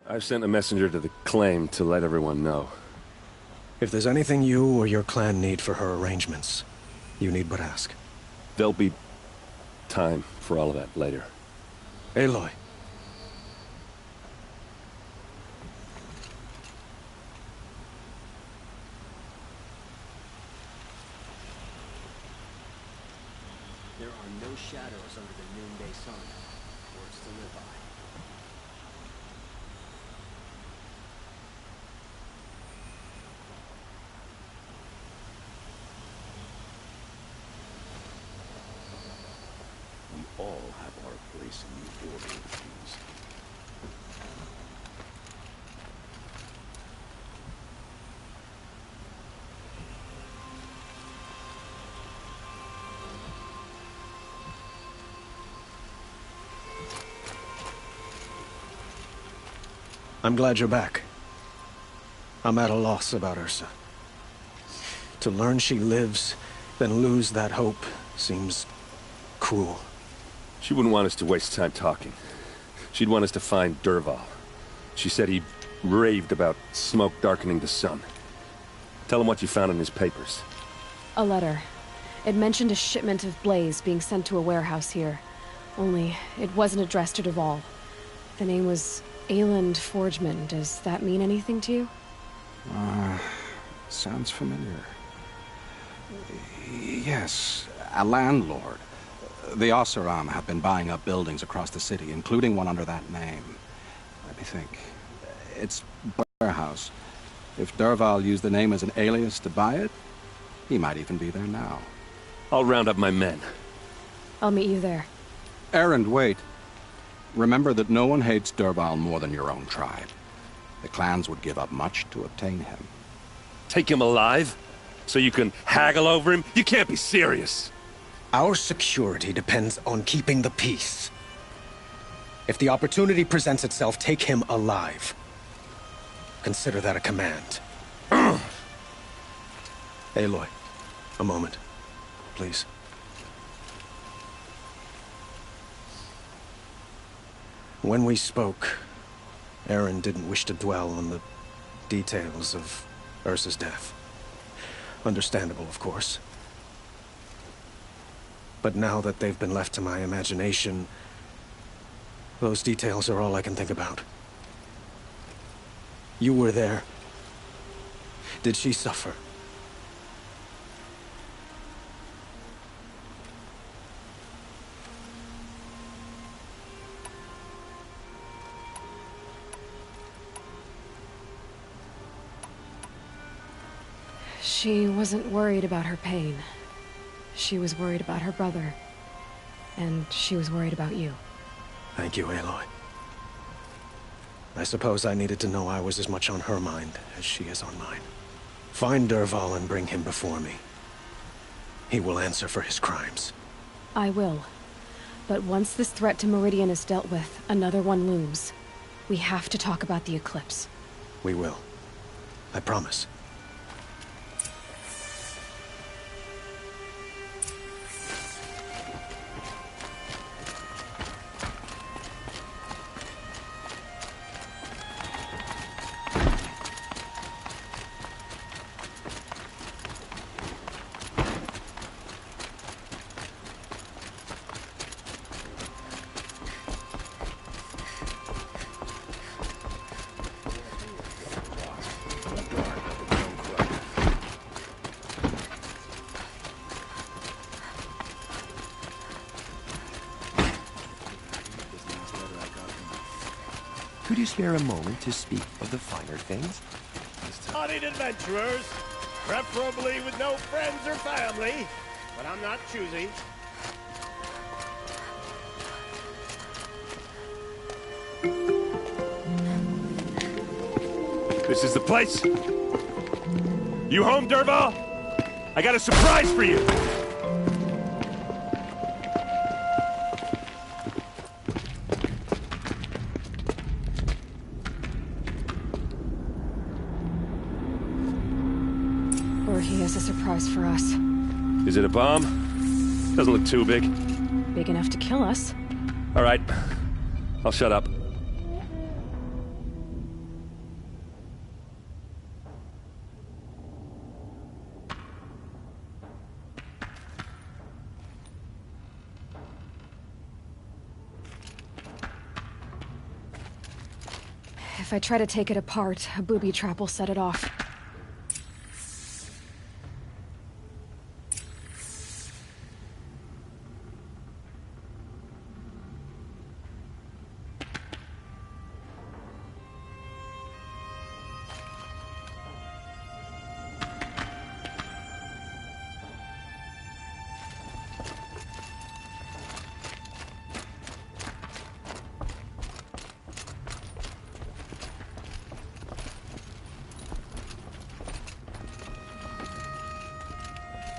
I've sent a messenger to the claim to let everyone know. If there's anything you or your clan need for her arrangements, you need but ask. There'll be time for all of that later. Aloy. There are no shadows under the noonday sun. Words to live by. We all have our place in the order of things. I'm glad you're back. I'm at a loss about Ursa. To learn she lives, then lose that hope, seems cruel. She wouldn't want us to waste time talking. She'd want us to find Dervahl. She said he raved about smoke darkening the sun. Tell him what you found in his papers. A letter. It mentioned a shipment of blaze being sent to a warehouse here. Only, it wasn't addressed to Dervahl. The name was Ayland Forgeman. Does that mean anything to you? Sounds familiar. Yes, a landlord. The Oseram have been buying up buildings across the city, including one under that name. Let me think. It's warehouse. If Dervahl used the name as an alias to buy it, he might even be there now. I'll round up my men. I'll meet you there. Erend, wait. Remember that no one hates Dervahl more than your own tribe. The clans would give up much to obtain him. Take him alive? So you can haggle over him? You can't be serious! Our security depends on keeping the peace. If the opportunity presents itself, take him alive. Consider that a command. Aloy, a moment, please. When we spoke, Erend didn't wish to dwell on the details of Ursa's death. Understandable, of course. But now that they've been left to my imagination, those details are all I can think about. You were there. Did she suffer? She wasn't worried about her pain. She was worried about her brother. And she was worried about you. Thank you, Aloy. I suppose I needed to know I was as much on her mind as she is on mine. Find Dervahl and bring him before me. He will answer for his crimes. I will. But once this threat to Meridian is dealt with, another one looms. We have to talk about the eclipse. We will. I promise. Could you spare a moment to speak of the finer things? Spotted adventurers, preferably with no friends or family, but I'm not choosy. This is the place? You home, Dervahl? I got a surprise for you! Or he has a surprise for us. Is it a bomb? Doesn't look too big. Big enough to kill us. All right. I'll shut up. I try to take it apart, a booby trap will set it off.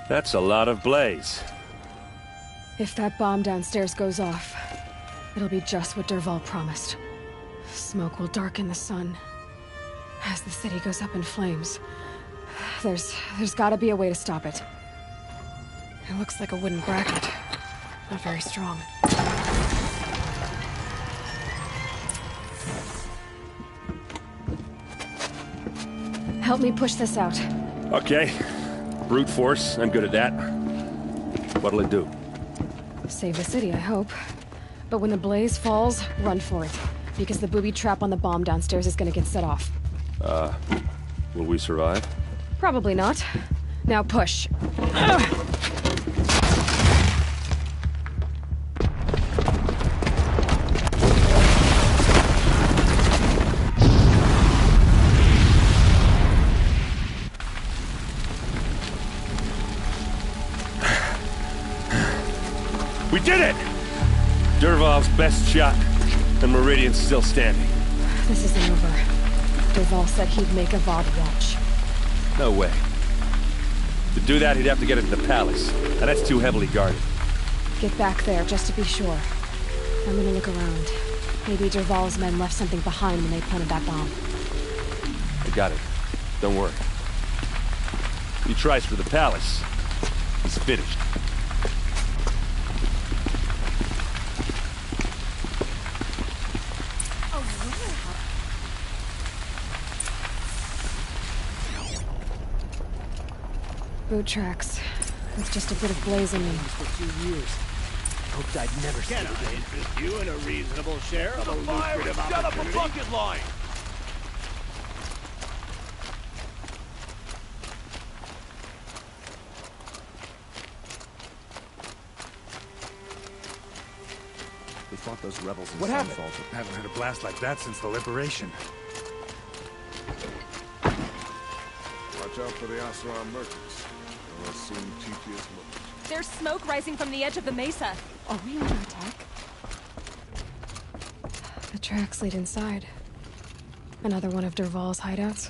That's a lot of blaze. If that bomb downstairs goes off, it'll be just what Dervahl promised. Smoke will darken the sun. As the city goes up in flames, there's gotta be a way to stop it. It looks like a wooden bracket. Not very strong. Help me push this out. Okay. Brute force, I'm good at that. What'll it do? Save the city, I hope. But when the blaze falls, run for it. Because the booby trap on the bomb downstairs is gonna get set off. Will we survive? Probably not. Now push. We did it! Dervahl's best shot, and Meridian's still standing. This isn't over. Dervahl said he'd make a Avad watch. No way. To do that, he'd have to get into the palace, and that's too heavily guarded. Get back there, just to be sure. I'm gonna look around. Maybe Dervahl's men left something behind when they planted that bomb. I got it. Don't worry. If he tries for the palace, he's finished. Boot tracks. With just a bit of blaze in them. For 2 years. Hoped I'd never see Can it I again. interest you in a reasonable share of a lucrative opportunity? line! They fought those rebels in What happened? Sunfall. Haven't heard a blast like that since the liberation. Watch out for the Oseram merchants. They'll assume Titia's look. There's smoke rising from the edge of the mesa. Are we under attack? The tracks lead inside. Another one of Dervahl's hideouts.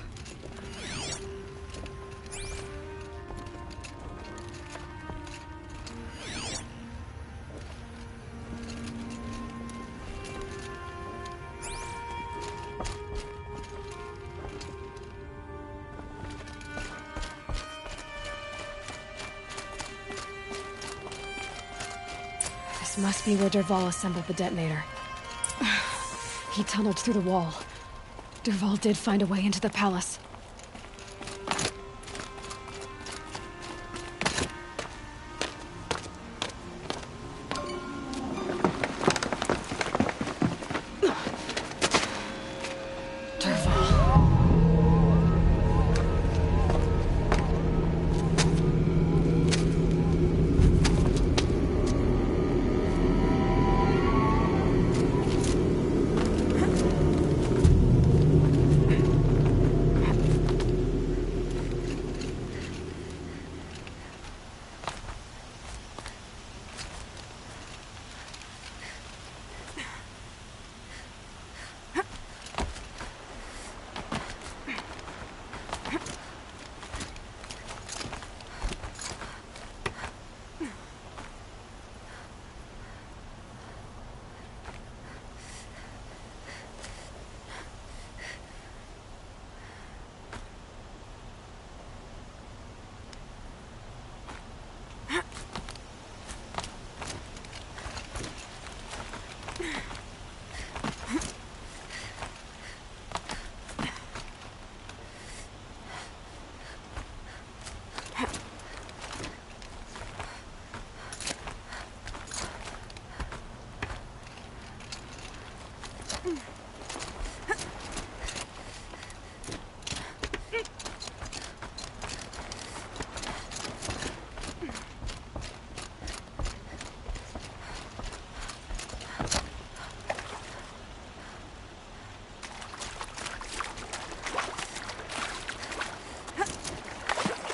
This must be where Dervahl assembled the detonator. He tunneled through the wall. Dervahl did find a way into the palace.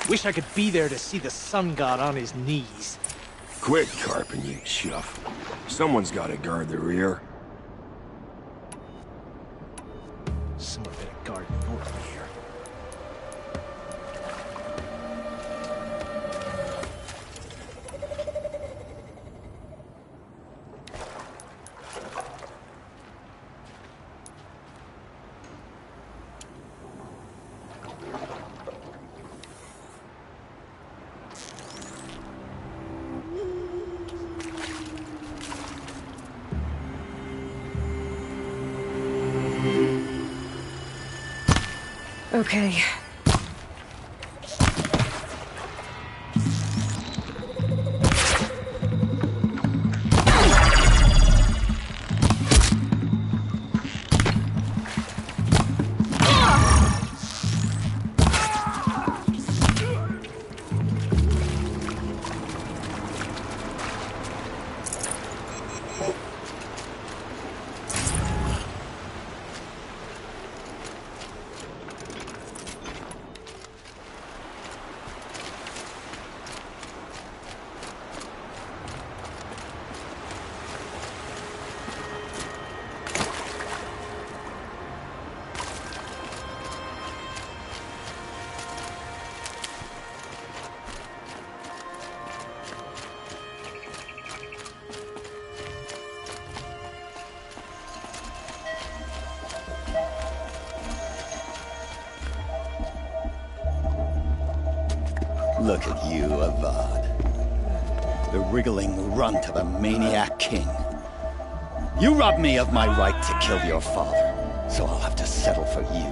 Wish I could be there to see the sun god on his knees. Quit carping, you chuff. Someone's gotta guard the rear. Someone better guard north of here. Okay. Look at you, Avad. The wriggling runt of a maniac king. You robbed me of my right to kill your father, so I'll have to settle for you.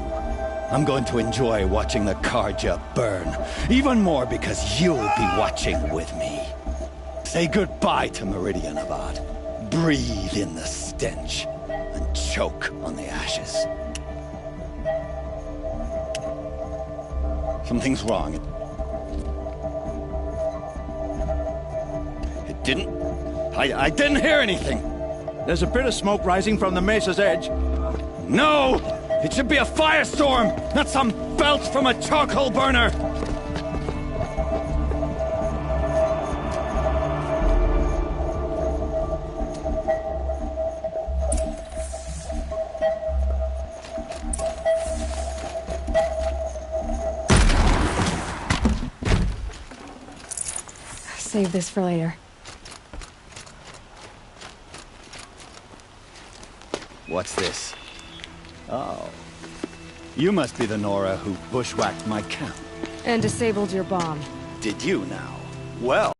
I'm going to enjoy watching the Carja burn, even more because you'll be watching with me. Say goodbye to Meridian, Avad. Breathe in the stench, and choke on the ashes. Something's wrong. I didn't hear anything. There's a bit of smoke rising from the mesa's edge. No! It should be a firestorm, not some belch from a charcoal burner! Save this for later. What's this? Oh. You must be the Nora who bushwhacked my camp. And disabled your bomb. Did you now? Well...